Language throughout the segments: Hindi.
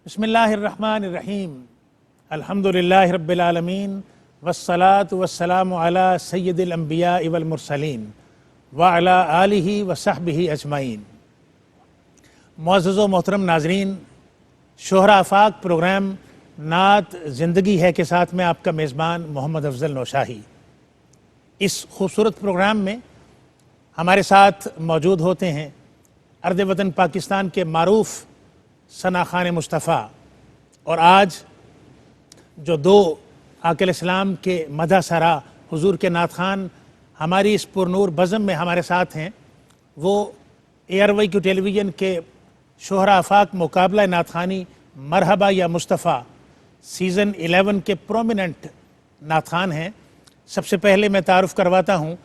बिस्मिल्लाहिर्रहमानिर्रहीम अल्हम्दुलिल्लाहि रब्बिल आलमीन वस्सलातु वस्सलामु अला सय्यिदिल अंबिया वल मुरसलीन व अला आलिहि व सहबिहि अजमाइन। मुअज़्ज़ज़ व मोहतरम नाज़रीन, शोहरा आफाक प्रोग्राम नात ज़िंदगी है के साथ में आपका मेज़बान मोहम्मद अफ़ज़ल नौशाही। इस खूबसूरत प्रोग्राम में हमारे साथ मौजूद होते हैं अर्द वतन पाकिस्तान के मारूफ़ सना खान मुस्तफ़ा, और आज जो दो आक़िल इस्लाम के मदह सरा हुज़ूर के नात खान हमारी इस पुरनूर बज़म में हमारे साथ हैं, वो ARYQ टेलीविज़न के शोहरा आफाक मुकाबला नात खानी मरहबा या मुस्तफ़ा सीज़न 11 के प्रोमिनेंट नात खान हैं। सबसे पहले मैं तारुफ़ करवाता हूँ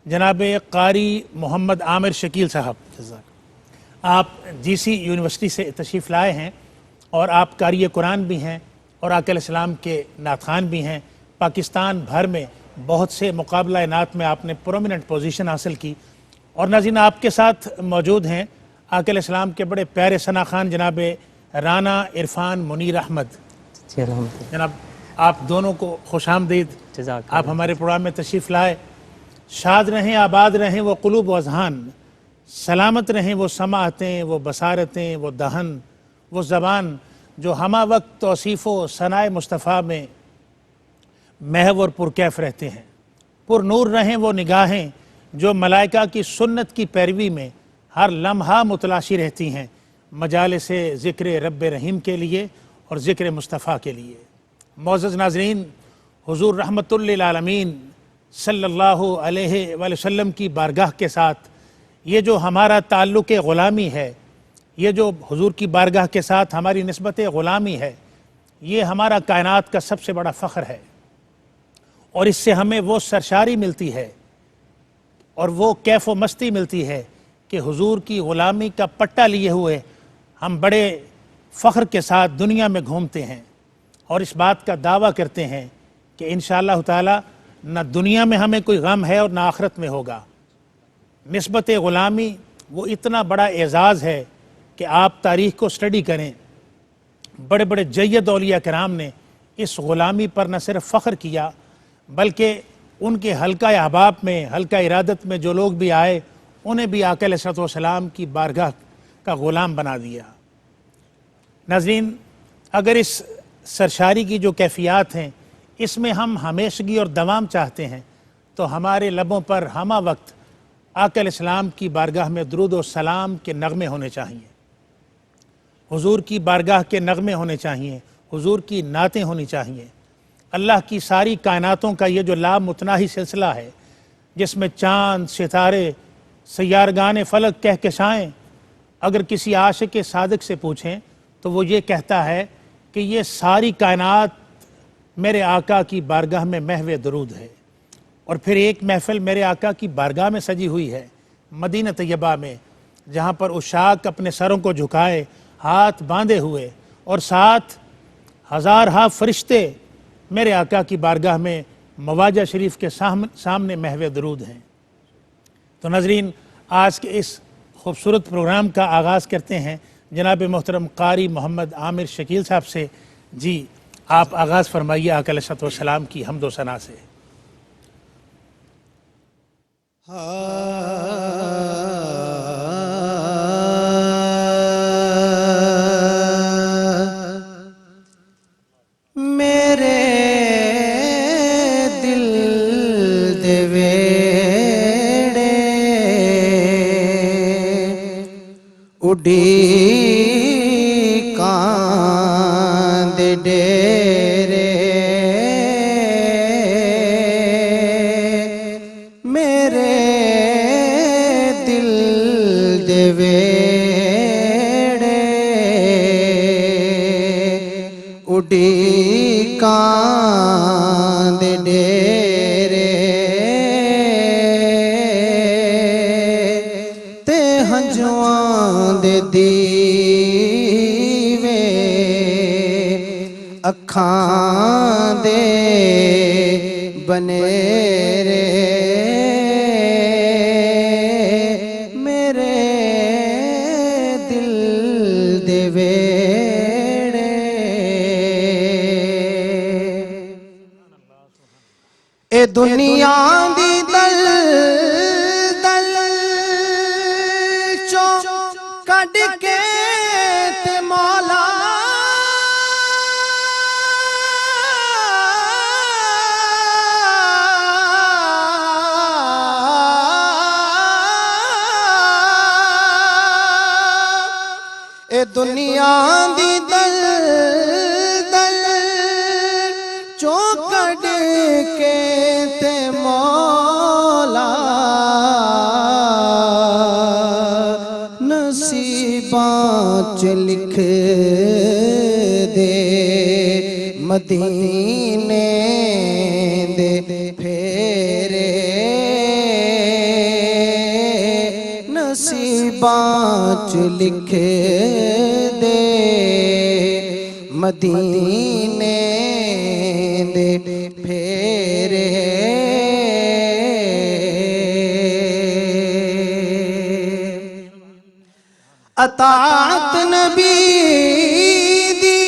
जनाब कारी मोहम्मद आमिर शकील साहब। आप GC यूनिवर्सिटी से तशरीफ़ लाए हैं और आप कारी कुरान भी हैं और आक़िल इस्लाम के नात खान भी हैं। पाकिस्तान भर में बहुत से मुकाबला नात में आपने प्रोमिनेंट पोजीशन हासिल की। और नाज़रीन, आपके साथ मौजूद हैं आक़िल इस्लाम के बड़े प्यारे सना खान जनाब राना इरफान मुनीर अहमद। जनाब, आप दोनों को खुशामदीद। आप हमारे प्रोग्राम में तशरीफ़ लाए। शाद रहें, आबाद रहें वो क़ुलूब व अज़हान, सलामत रहें वो समाअतें, वो बसारतें, वो दहन, वो ज़बान जो हमा वक्त तौसीफ़ व सनाए मुस्तफ़ा में महव और पुरकैफ़ रहते हैं। पुरनूर रहें वो निगाहें जो मलाइका की सुन्नत की पैरवी में हर लम्हा मुतलाशी रहती हैं, मजालिस ज़िक्र रब्ब रहीम के लिए और ज़िक्र मुस्तफ़ा के लिए। मौज़ज़ नाज़रीन, हुज़ूर रहमतुल लिल आलमीन सल्लल्लाहु अलैहि वसल्लम की बारगाह के साथ ये जो हमारा ताल्लुक़ ग़ुलामी है, ये जो हुज़ूर की बारगाह के साथ हमारी निस्बत ग़ुलामी है, ये हमारा कायनात का सबसे बड़ा फ़ख्र है। और इससे हमें वो सरशारी मिलती है और वो कैफ़ व मस्ती मिलती है कि हुज़ूर की ग़ुलामी का पट्टा लिए हुए हम बड़े फ़ख्र के साथ दुनिया में घूमते हैं और इस बात का दावा करते हैं कि इंशाअल्लाह ताला न दुनिया में हमें कोई गम है और न आखिरत में होगा। निस्बत ग़ुलामी वो इतना बड़ा एज़ाज़ है कि आप तारीख़ को स्टडी करें। बड़े बड़े जय्यद औलिया कराम ने इस ग़ुलामी पर न सिर्फ फ़ख्र किया बल्कि उनके हल्का अहबाब में, हल्का इरादत में जो लोग भी आए उन्हें भी आक़ा अलैहिस्सलाम की बारगाह का ग़ुलाम बना दिया। नाज़रीन, अगर इस सरशारी की जो कैफ़ियत हैं इसमें हम हमेशगी और दवाम चाहते हैं तो हमारे लबों पर हमा वक्त आक़ा अलैहिस्सलाम की बारगाह में दुरूद व सलाम के नग़मे होने चाहिए, हुज़ूर की बारगाह के नग़मे होने चाहिए, हुज़ूर की नातें होनी चाहिए। अल्लाह की सारी कायनातों का ये जो लामुतनाही सिलसिला है जिसमें चाँद, सितारे, सय्यारगान फ़लक कहकशाएँ, अगर किसी आशिक़ सादिक़ से पूछें तो वो ये कहता है कि ये सारी कायनात मेरे आका की बारगाह में महव दरूद है। और फिर एक महफ़िल मेरे आका की बारगाह में सजी हुई है मदीना तैयबा में, जहाँ पर उशाक अपने सरों को झुकाए हाथ बांधे हुए और 7,000 हा फरिश्ते मेरे आका की बारगाह में मवाजा शरीफ के सामने महव दरूद हैं। तो नाज़रीन, आज के इस खूबसूरत प्रोग्राम का आगाज़ करते हैं जनाब मोहतरम कारी मोहम्मद आमिर शकील साहब से। जी, आप आगाज़ फरमाइए आका अलैहिस्सलाम की हम्द व सना से। मेरे दिल दे वेड़े उड़ी कांद डेरे, मेरे दिल दे वेड़े उड़ी कांद डेरे ते हंजुआं दे दीवे अखां दे बनेरे, मेरे दिल दे वेड़े दुनिया दी दल दल चो कड़ के ते मौला ए दुनिया दी दल दल चो कड़ के ते मौला नसीबां च लिख दे मदीने दे फेरे नसीबां च लिख दे मदीने दे फेरे अतात नबी दी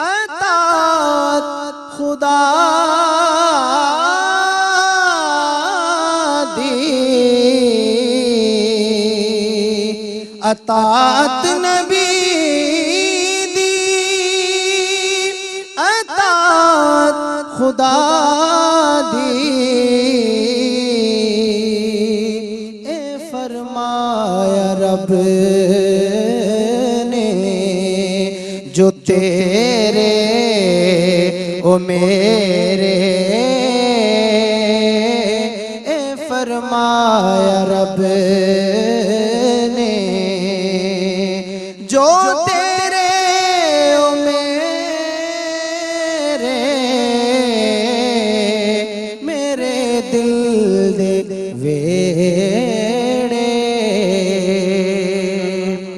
अतात खुदा दी अतात नबी दी अतात खुदा दी फरमाया रब ने जो तेरे ओ मेरे फरमाया रब ने जो तेरे ओ मेरे दिल दे वेड़े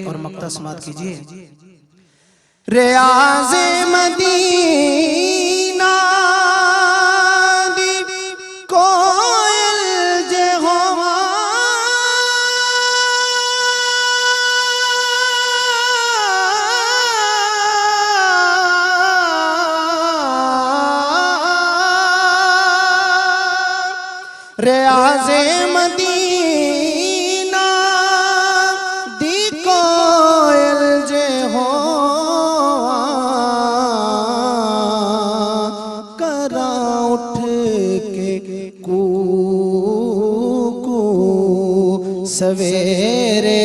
और मक्ता समात कीजिए रियाज़े मदीना दी कोयल जे होवा रियाज़े मदीना दी कोयल जे हो करा उठ के कू सवेरे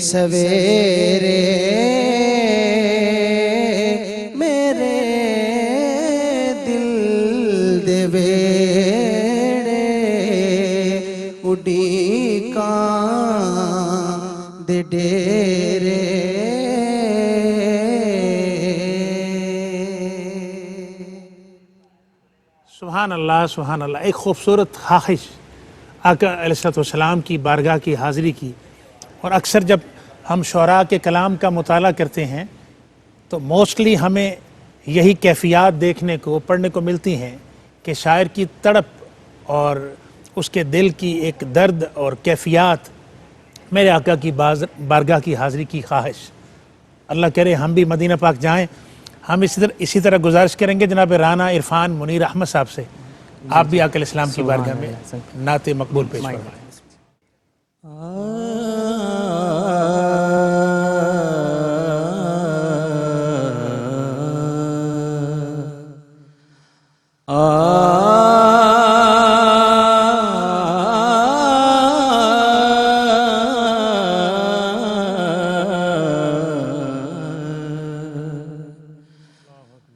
सवेरे मेरे दिल दे वेड़े उड़ीकां दे डेरे सुभान अल्लाह सुभान अल्लाह। एक खूबसूरत ख्वाहिश आका अलैहिस्सलाम की बारगाह की हाज़िरी की। और अक्सर जब हम शुअरा के कलाम का मुताला करते हैं तो मोस्टली हमें यही कैफियत देखने को पढ़ने को मिलती हैं कि शायर की तड़प और उसके दिल की एक दर्द और कैफियत, मेरे आका की बारगाह की हाज़िरी की ख्वाहिश। अल्लाह करे हम भी मदीना पाक जाएं। हम इसी तरह गुजारिश करेंगे जनाब राना इरफान मुनीर अहमद साहब से, आप भी आका इस्लाम की बारगाह में नाते मकबूल पेश फरमाएं।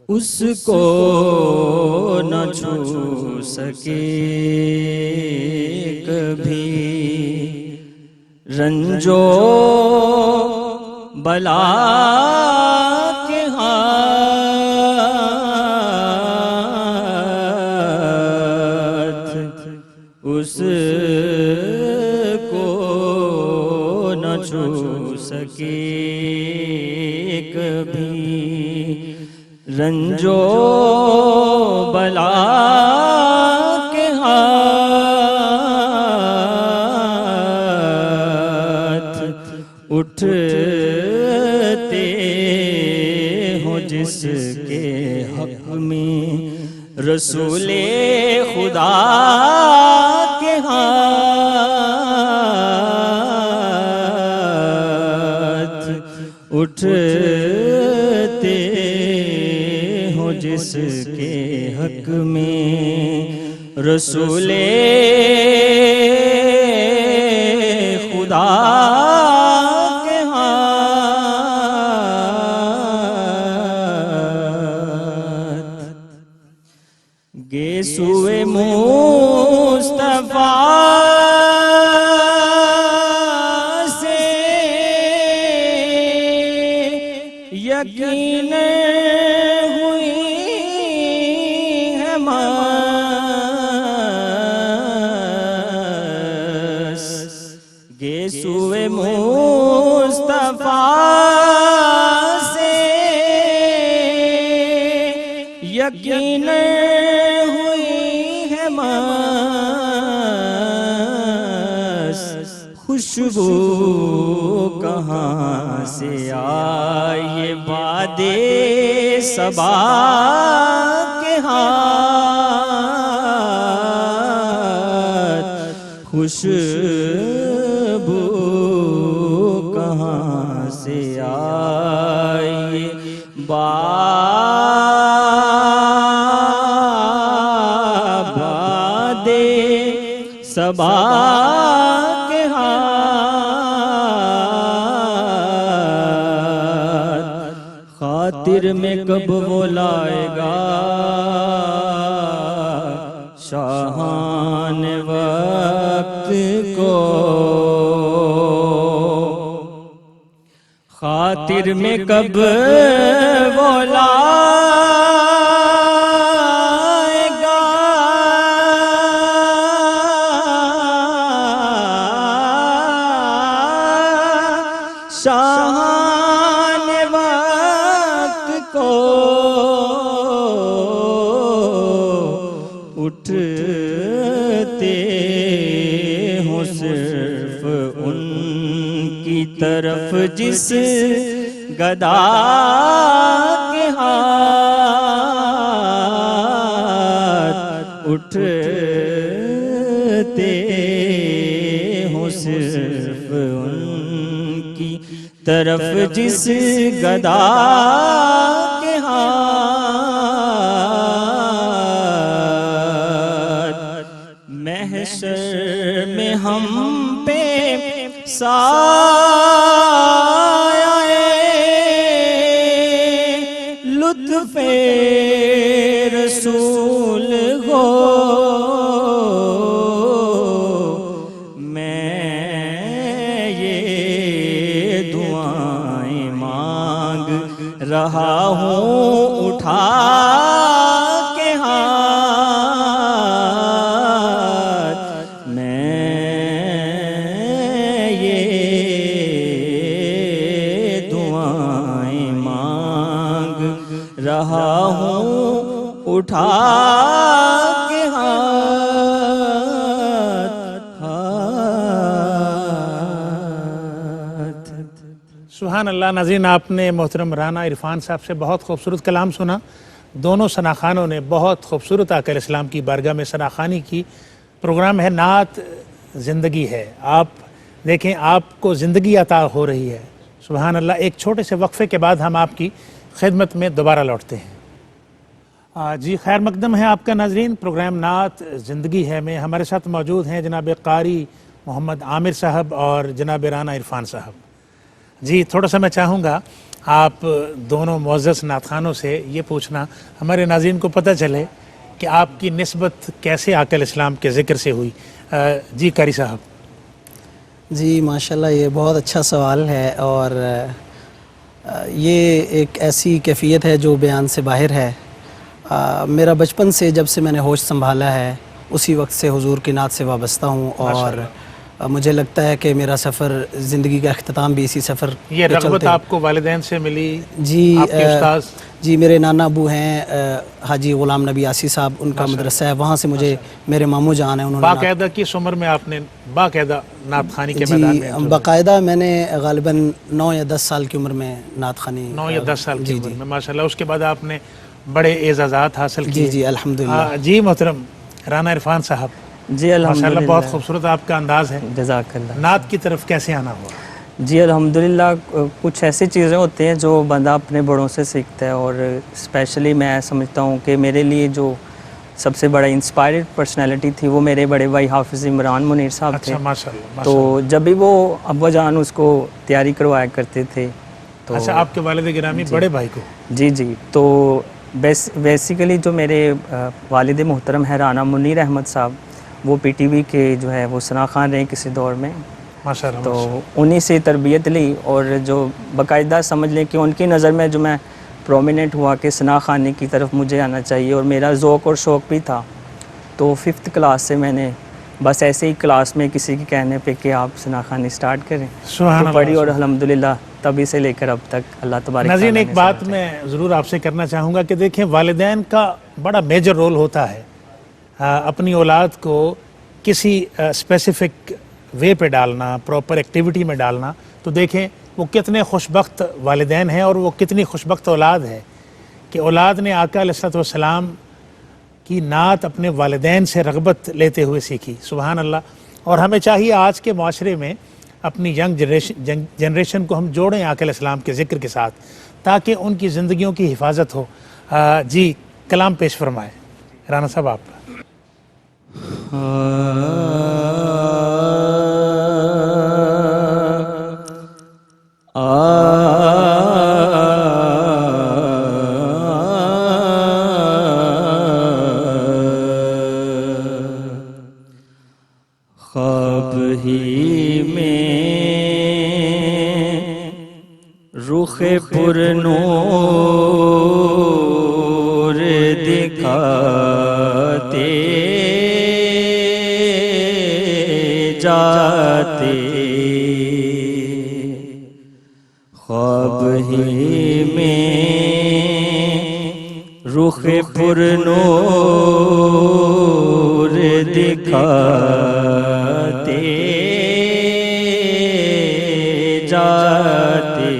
उसको न छू सके कभी रंजो बला के हाथ, उसको न छू सके कभी रंजो बला के हाथ, उठते हो जिसके हक में रसूले खुदा के हाथ उठते हो, जिसके हक में रसूले खुदा के हाथ गेसुए मुस्तफा से यकीन हुई है मस, गेसुए मुस्तफा से यकीन हुई है मस, खुशबू कहाँ से आई बादे सबा के हाथ, खुशबू कहाँ से आई बादे सबा के हाथ, खातिर में कब वो लाएगा शाहान वक्त को, खातिर में कब वो लाएगा शाहान वक्त को, उठते हो सिर्फ उनकी तरफ जिस गदा के हाथ, उठते हो सिर्फ उनकी तरफ जिस गदा के हाथ, महशर में हम पे साए लुत्फ़े रसूल हो, मैं ये दुआएं मांग रहा हूँ उठा के हाथ, मैं ये दुआएं मांग रहा हूँ उठा के हाथ। सुभान अल्लाह। नाज़रीन, आपने मोहतरम राना इरफान साहब से बहुत खूबसूरत कलाम सुना। दोनों सनाखानों ने बहुत खूबसूरत आकर इस्लाम की बारगाह में सनाखानी की। प्रोग्राम है नात ज़िंदगी है। आप देखें, आपको ज़िंदगी अता हो रही है। सुभान अल्लाह। एक छोटे से वक्फे के बाद हम आपकी खिदमत में दोबारा लौटते हैं। जी खैर मकदम है आपका नाजरीन। प्रोग्राम नात ज़िंदगी है में हमारे साथ मौजूद हैं जनाब कारी मोहम्मद आमिर साहब और जनाब राना इरफान साहब। जी थोड़ा सा मैं चाहूँगा आप दोनों मुअज़्ज़ज़ नातखानों से ये पूछना, हमारे नाज़रीन को पता चले कि आपकी निस्बत कैसे आकल इस्लाम के ज़िक्र से हुई। जी कारी साहब। जी माशाल्लाह, ये बहुत अच्छा सवाल है और ये एक ऐसी कैफ़ियत है जो बयान से बाहर है। मेरा बचपन से जब से मैंने होश संभाला है उसी वक्त से हुजूर की नात से वाबस्ता हूँ और मुझे लगता है कि मेरा सफ़र ज़िंदगी का अख्ताम भी इसी सफ़र ये के रग़बत चलते। आपको वालिदैन से मिली? जी आपके उस्ताद? जी मेरे नाना अबू हैं हाजी ग़ुलाम नबी आसी साहब, उनका मदरसा है, वहाँ से मुझे मेरे मामू जान है, उन्होंने बाकायदा किस उम्र में आपने बाकायदा नात खानी के जी मैदान में जो है? बाकायदा मैंने गालिबन 9 या 10 साल की उम्र में नात खानी 9 या 10 साल की जी उम्र जी में माशाल्लाह। उसके बाद आपने बड़े एजाज़ात हासिल किए। जी जी अल्हम्दुलिल्लाह। जी मोहतरम राना इरफान साहब, जी माशाल्लाह अल्हम्दुलिल्लाह। बहुत खूबसूरत आपका अंदाज़ है। जज़ाकल्लाह। नात की तरफ कैसे आना हुआ? जी अल्हम्दुलिल्लाह, कुछ ऐसी चीज़ें होती हैं जो बंदा अपने बड़ों से सीखता है, और स्पेशली मैं समझता हूँ कि मेरे लिए जो सबसे बड़ा इंस्पायर्ड पर्सनैलिटी थी वो मेरे बड़े भाई हाफिज़ इमरान मुनीर साहब थे। अच्छा माशाल्लाह तो माशाल्लाह। जब भी वो अब्बा जान उसको तैयारी करवाया करते थे तो अच्छा आपके वालिद गिरामी बड़े भाई को? जी जी, तो बेसिकली जो मेरे वालिद मोहतरम है राना मुनीर अहमद साहब, वो पीटीवी के जो है वो सना खान रहे किसी दौर में। माशाल्लाह तो माशाल्लाह। उन्हीं से तरबियत ली, और जो बाकायदा समझ लें कि उनकी नज़र में जो मैं प्रोमिनेंट हुआ कि सना खानी की तरफ मुझे आना चाहिए, और मेरा ज़ौक़ और शौक़ भी था। तो 5th क्लास से मैंने बस ऐसे ही क्लास में किसी के कहने पे कि आप सना खानी स्टार्ट करें सुभान तो पढ़ी, अल्लाह। और अल्हम्दुलिल्लाह तभी से लेकर अब तक अल्लाह तबारक नाज़रीन तआला एक ने बात साथ मैं ज़रूर आपसे करना चाहूँगा कि देखें वालिदैन का बड़ा मेजर रोल होता है अपनी औलाद को किसी स्पेसिफिक वे पे डालना, प्रॉपर एक्टिविटी में डालना। तो देखें वो कितने खुशबख्त वालिदैन हैं और वो कितनी खुशबख्त औलाद है कि औलाद ने आका अलैहिस्सलाम की नात अपने वालिदैन से रग़बत लेते हुए सीखी। सुभान अल्लाह। और हमें चाहिए आज के माशरे में अपनी यंग जनरेशन को हम जोड़ें आका अलैहिस्सलाम के ज़िक्र के साथ, ताकि उनकी ज़िंदगियों की हिफाजत हो। जी कलाम पेश फरमाए राना साहब आप। ख्वाब ही में रुखे पुरनूर दिखाते जाते, ख्वाब ही में रुखे पुरनूर दिखाते जाते,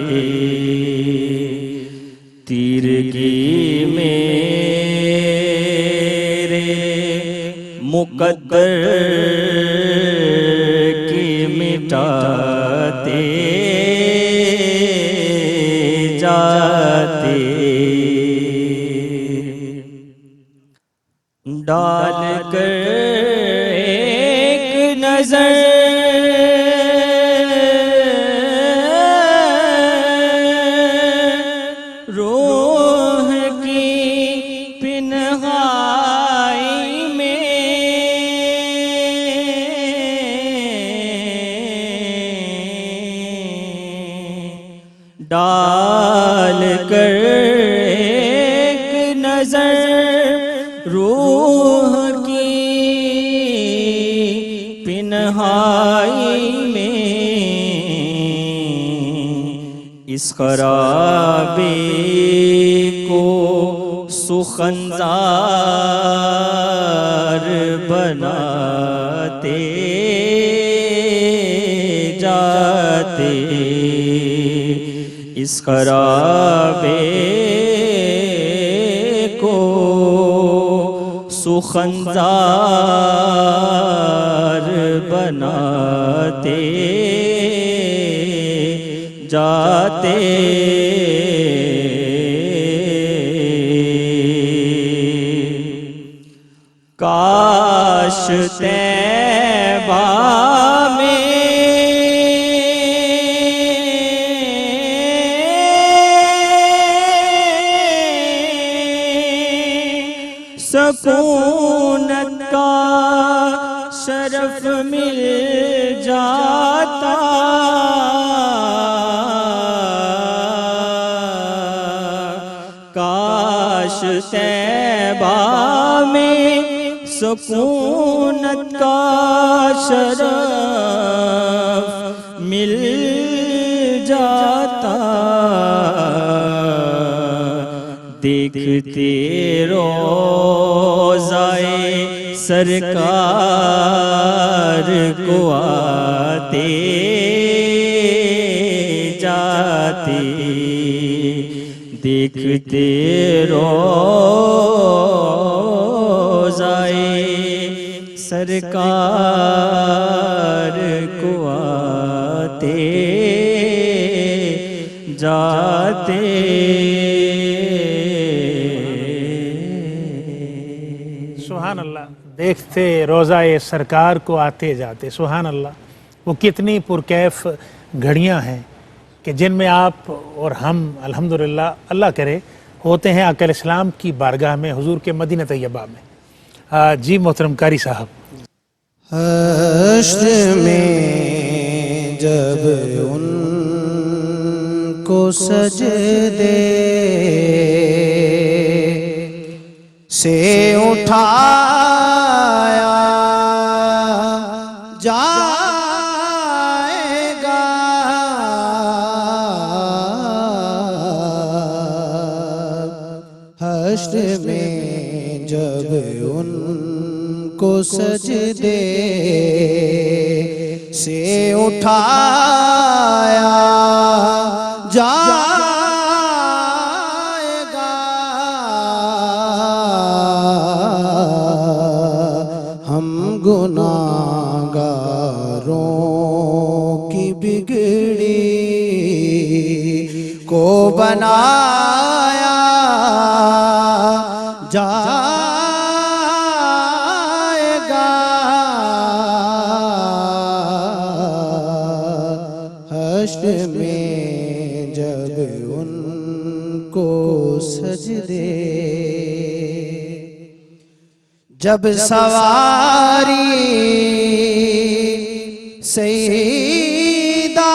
तीरगी मेरे मुकद्दर की मिटाते जाते, डाल कर एक नजर रूह की पिनहाई में, डाल कर एक नजर रूह की पिनहाई में, इस खराबे को सुखनजार बनाते जाते, इस खराबे को सुखनजार बनाते जाते, काश तैबा में सकूनत का शरफ मिल जाता, काश तैबा में सुकूनत का शरफ मिल जाता, देखते रोज़ाए सरकार को आते जाते, देखते रोज़ाए सरकार को आते जाते। सुभान अल्लाह, देखते रोज़ाए सरकार को आते जाते। सुभान अल्लाह, वो कितनी पुरकैफ घड़ियाँ हैं कि जिनमें आप और हम अल्हम्दुलिल्लाह अल्लाह करे होते हैं आका इस्लाम की बारगाह में, हुजूर के मदीना तैयबा में। जी मोहतरम कारी साहब, हश्र में जब उनको सजदे से उठाया जाएगा, हश्र में जब उनको सजदे से उठाया जाएगा, हम गुनाहगारों की बिगड़ी को बनाया जाएगा, हश्र में जब उनको सजदे, जब सवारी सईदा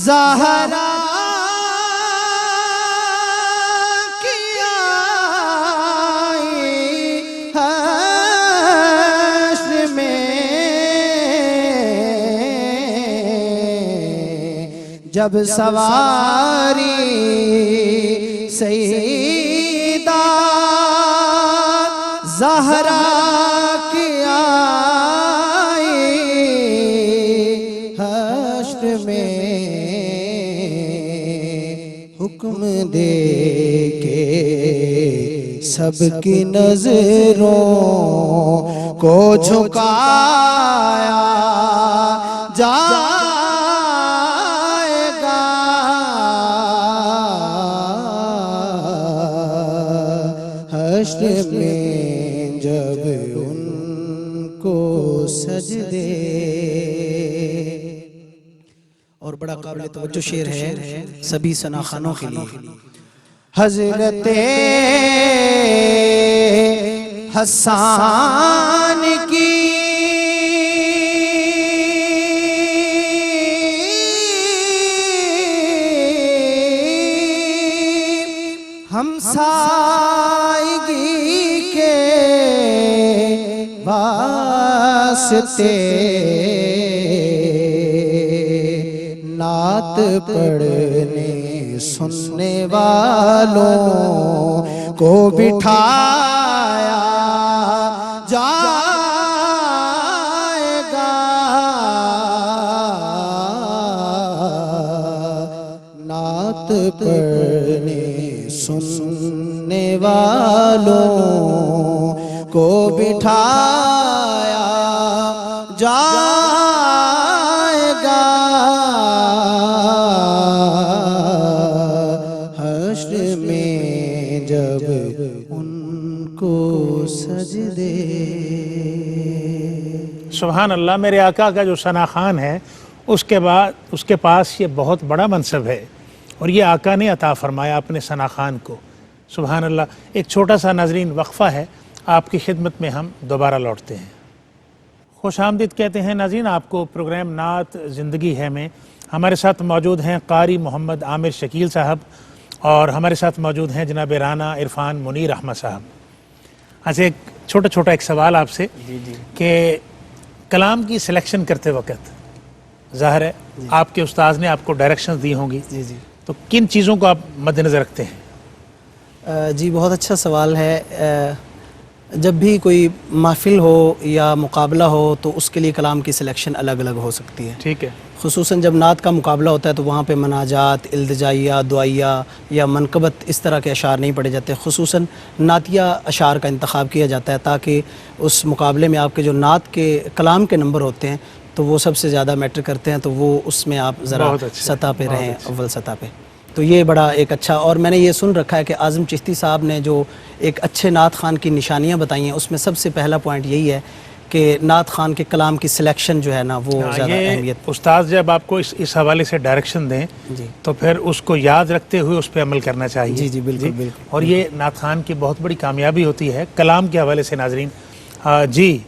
ज़हरा की आई हश्र में, जब सवारी सईदा ज़हरा की आई हश्र में, हुक्म दे के सबकी नजरों को झुकाया जाएगा, हश्र में जब उनको सजदे। और बड़ा काबिल तवज्जो शेर है सभी सनाखानों के लिए। हज़रते हसन की हमसायगी के वास्ते नात पढ़ने सुनने वालों को बिठाया जाएगा, नात पढ़ने सुनने वालों को बिठाया जाएगा, हश्र में जब उनको सजदे। सुभान अल्लाह, मेरे आका का जो सना खान है उसके बाद उसके पास ये बहुत बड़ा मनसब है और ये आका ने अता फरमाया अपने सना खान को। सुभान अल्लाह। एक छोटा सा नाजरीन वक्फ़ा है, आपकी खिदमत में हम दोबारा लौटते हैं। खुश आमदीद कहते हैं नाज़रीन आपको प्रोग्राम नात ज़िंदगी है में। हमारे साथ मौजूद हैं कारी मोहम्मद आमिर शकील साहब और हमारे साथ मौजूद हैं जनाब राना इरफान मुनीर अहमद साहब। अच्छा, एक छोटा एक सवाल आपसे कि कलाम की सिलेक्शन करते वक्त ज़ाहिर है आपके उस्ताद ने आपको डायरेक्शंस दी होंगी, जी। तो किन चीज़ों को आप मद्देनज़र रखते हैं? जी बहुत अच्छा सवाल है। जब भी कोई महफ़िल हो या मुकाबला हो तो उसके लिए कलाम की सिलेक्शन अलग अलग हो सकती है। ठीक है। ख़ुसूसन जब नात का मुकाबला होता है तो वहाँ पे मनाजात, इल्तिजाइया, दुआइया या मनकबत इस तरह के अशार नहीं पढ़े जाते। ख़ुसूसन नातिया अशार का इंतखाब किया जाता है ताकि उस मुकाबले में आपके जो नात के कलाम के नंबर होते हैं तो वो सबसे ज़्यादा मैटर करते हैं, तो वो उसमें आप ज़रा सतह पे रहें, अव्वल सतह पे। तो ये बड़ा एक अच्छा, और मैंने ये सुन रखा है कि आज़म चिश्ती साहब ने जो एक अच्छे नात खान की निशानियाँ बताई हैं उसमें सबसे पहला पॉइंट यही है कि नात खान के कलाम की सिलेक्शन जो है ना वो ज़्यादा अहमियत। उस्ताद जब आपको इस हवाले से डायरेक्शन दें जी तो फिर उसको याद रखते हुए उस पर अमल करना चाहिए। जी बिल्कुल। और ये नात खान की बहुत बड़ी कामयाबी होती है कलाम के हवाले से। नाजरीन जी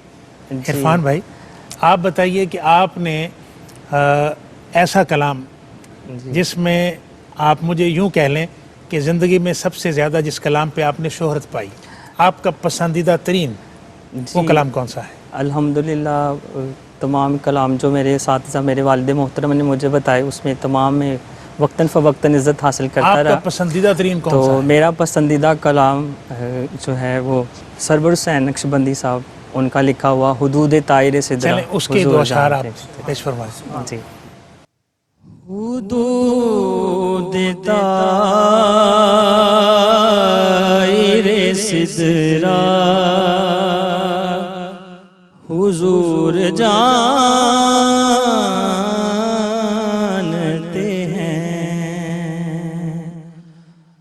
इरफान भाई, आप बताइए कि आपने ऐसा कलाम जिसमें आप मुझे यूँ कह लें कि ज़िंदगी में सबसे ज़्यादा जिस कलाम पे आपने शोहरत पाई, आपका पसंदीदा तरीन वो कलाम कौन सा है? अल्हम्दुलिल्लाह तमाम कलाम जो मेरे साथ मेरे वालिद मोहतरम ने मुझे बताए उसमें तमाम में वक्तन फ़वक्तन इज़्ज़त हासिल करता रहा। आपका पसंदीदा तरीन कौन सा है? मेरा पसंदीदा कलाम जो है वो सरवर हुसैन नक्शबंदी साहब उनका लिखा हुआ हुदूद ताइर सिदरा। चलें उसके दो अशार आप पेश फरमाएं। जी। हुदूद ताइर सिदरा हुजूर जानते हैं,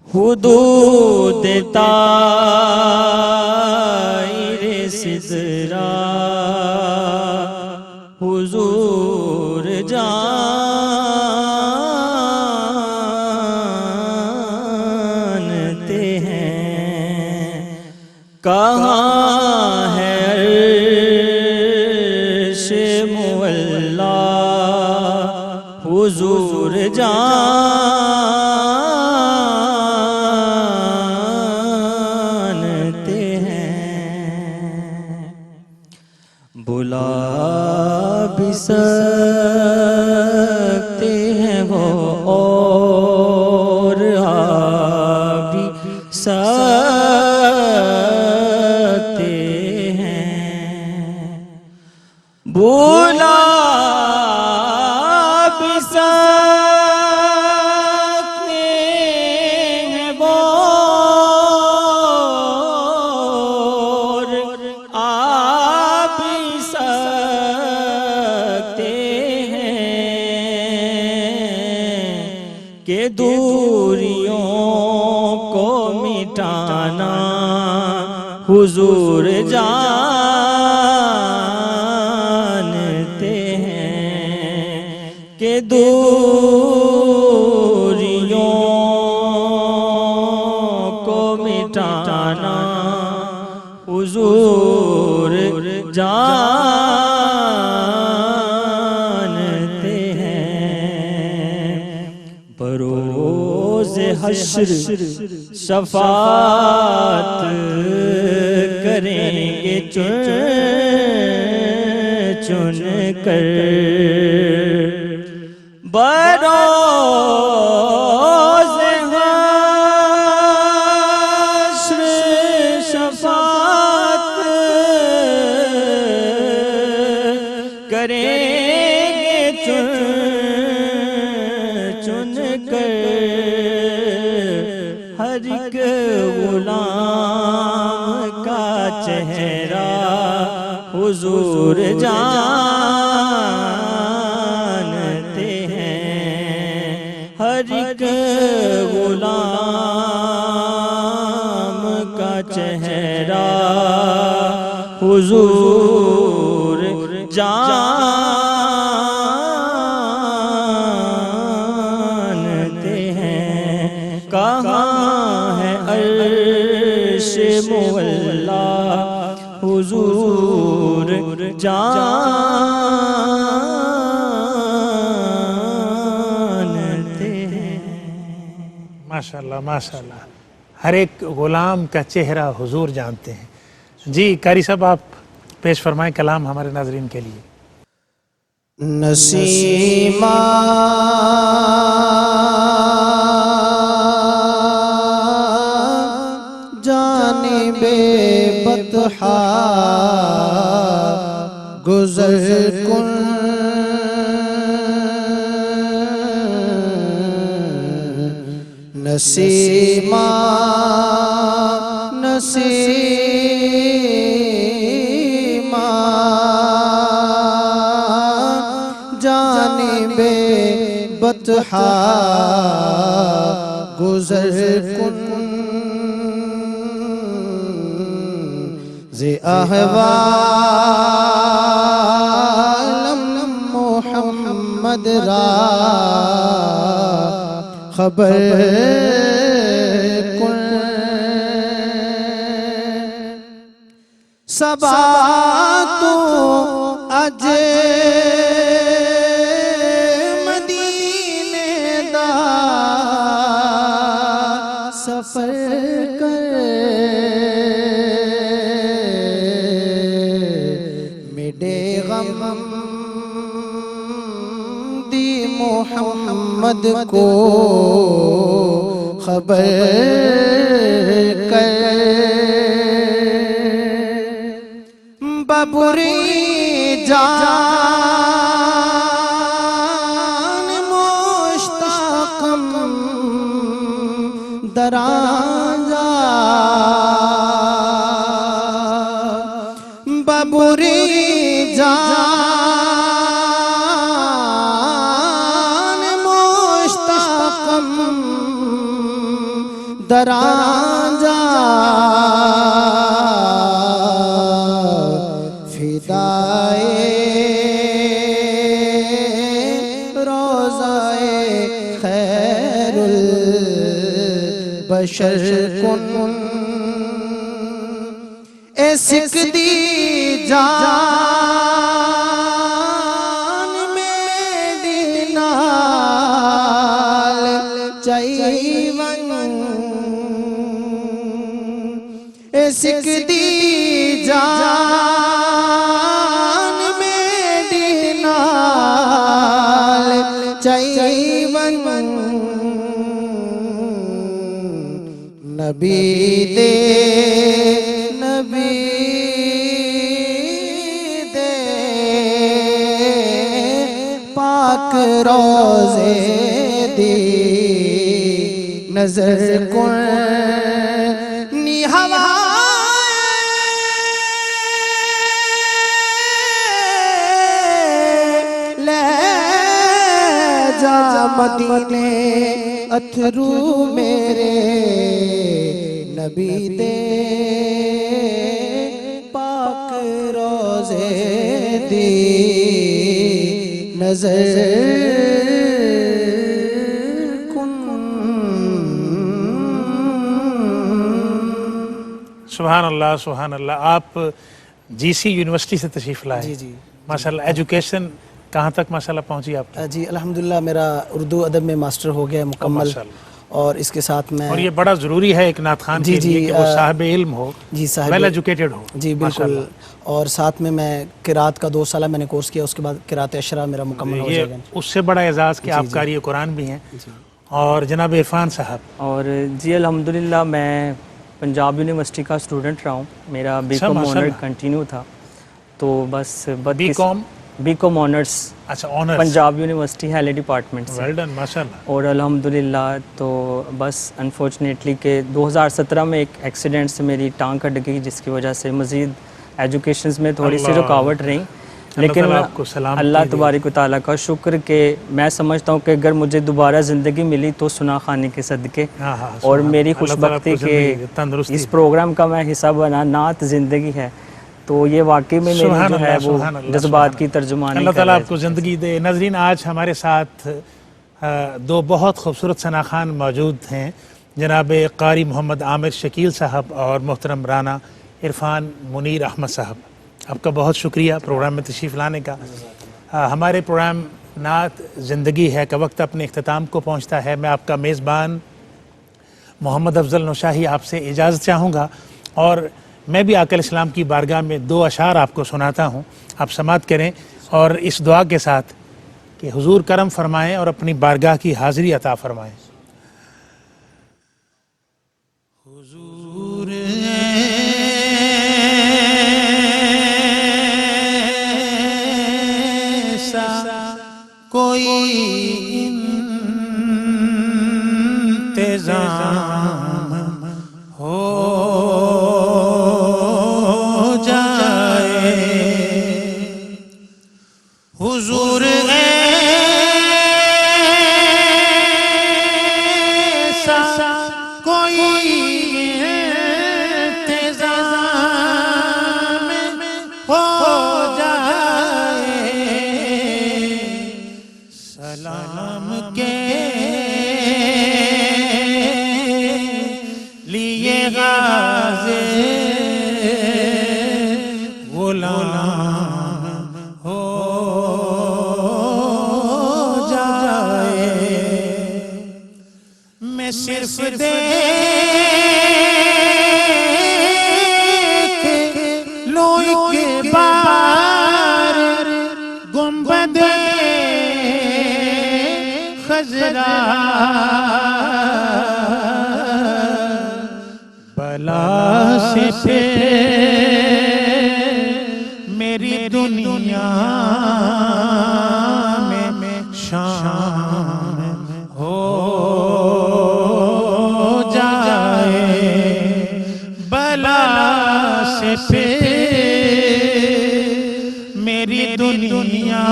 हुदूद ताइर सिदरा हुजूर जानते हैं। कहाँ है अर्श मुअल्ला हुजूर जानते हैं। बुला भी सकते हैं वो और आ भी सकते हैं। बुला भी सकते हैं वो और आ भी सकते हैं कि दूरियों को मिटाना हुजूर जानते हैं, कि दूरियों को मिटाना हुजूर जानते हैं। बरोज़ हश्र शफात करेंगे चुन चुन कर। बरोज़ हश्र शफात करेंगे चुन चुन कर। हर एक गुलाम का चेहरा हुजूर जानते हैं। हर एक गुलाम का चेहरा हुजूर जानते हैं। कहाँ है अर्श मुअल्ला हुजूर जानते माशाल्लाह माशाल्लाह, हर एक गुलाम का चेहरा हुजूर जानते हैं। जी कारी साहब, आप पेश फरमाएं कलाम हमारे नाजरीन के लिए। नसीमा जानिबे बतहा गुजर कुन नसीमा नसीमा जानिबे बतहा गुजर कुन ज़े अहवालम मोहम्मद रा खबर कुन सबा तो अज मदीने दा सफर कर मेरे गम दी मोहम्मद को खबर कर बबुरी जान मुश्ताकम दराजा बबुरी जान मुश्ताकम दराजा फिदाए रोज़ाए खैरुल बशर कुन ए सिकदी जान मेरी नाल चाइवन ए सिकदी जान मेरी नाल चाइवन नबी दे पाक रोज़े दी नजर कुन नी हवा ले जा मदीने अथरू मेरे नबी दे पाक रोज़े दी नजर कुन। सुभान अल्लाह सुभान अल्लाह। आप जीसी यूनिवर्सिटी से तशरीफ़ लाए। जी जी माशाल्लाह। एजुकेशन कहाँ तक माशाल्लाह पहुँची आपकी? जी अल्हम्दुलिल्लाह मेरा उर्दू अदब में मास्टर हो गया मुकम्मल, माशाल्लाह। और इसके साथ मैं और ये बड़ा ज़रूरी है एक नात खान जी, के जी, लिए कि वो साहिब इल्म हो, जी साहिब वेल एजुकेटेड हो। जी बिल्कुल। और साथ में मैं किरात का 2 साल मैंने कोर्स किया, उसके बाद किरात अशरा मेरा मुकम्मल हो जाएगा। ये उससे बड़ा एजाज़ कि आप कारी कुरान भी हैं। और जनाब इरफान साहब। और जी अल्हम्दुलिल्लाह मैं पंजाब यूनिवर्सिटी का स्टूडेंट रहा हूँ। मेरा बीकॉम ऑनर माशाल्लाह। कंटिन्यू था, तो बस बीकॉम ऑनर्स अच्छा ऑनर्स पंजाब यूनिवर्सिटी हैले डिपार्टमेंट से। वेल डन माशाल्लाह। और अल्हम्दुलिल्लाह तो बस अनफॉर्चुनेटली के 2017 में एक एक्सीडेंट से मेरी टांग कट गई, जिसकी वजह से मज़ीद एजुकेशन में थोड़ी सी रुकावट रही। लेकिन अल्लाह तबारक व तआला का शुक्र कि मैं समझता हूँ कि अगर मुझे दोबारा ज़िंदगी मिली तो सुना खाने के सदक़े और मेरी खुशबख्ती के इस प्रोग्राम का मैं हिस्सा बना। नात ज़िंदगी है, तो ये वाकई में मेरी जो है वो जज्बात की तर्जुमानी। अल्लाह ताला आपको ज़िंदगी दे। नाज़रीन, आज हमारे साथ 2 बहुत खूबसूरत सनाखान मौजूद हैं, जनाब कारी मोहम्मद आमिर शकील साहब और मोहतरम राना इरफान मुनीर अहमद साहब। आपका बहुत शुक्रिया प्रोग्राम में तशरीफ़ लाने का। हमारे प्रोग्राम नात ज़िंदगी है का वक्त अपने अख्ताम को पहुँचता है। मैं आपका मेज़बान मोहम्मद अफजल नौशाही आपसे इजाज़त चाहूँगा और मैं भी आका इस्लाम की बारगाह में 2 अशार आपको सुनाता हूँ, आप समात करें और इस दुआ के साथ कि हुजूर करम फरमाएं और अपनी बारगाह की हाज़िरी अता फरमाएं। हुजूर ऐसा कोई इंतज़ाम हो जाए, हुजूर ऐसा कोई इंतज़ाम हो जाए, सलाम के लिए गाज़े गुलाम हो जाए। मैं सिर्फ देख लो एक बार गुंबद खजरा, बला से मेरी दुनिया में शाम हो जाए, बला से मेरी दुनिया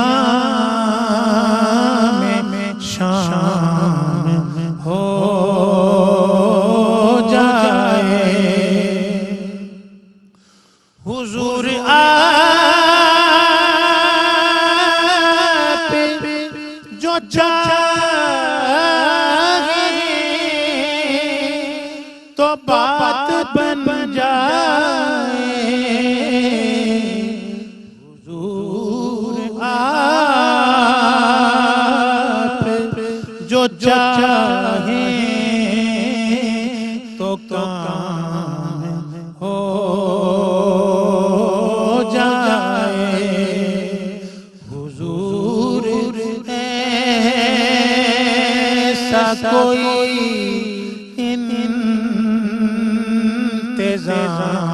में शाम हो जाए। हुजूर आप जो चाहे तो बात बन जाए, हुजूर आप जो चाहे तो काम हो जाए, हुजूर ऐसा कोई इंतज़ाम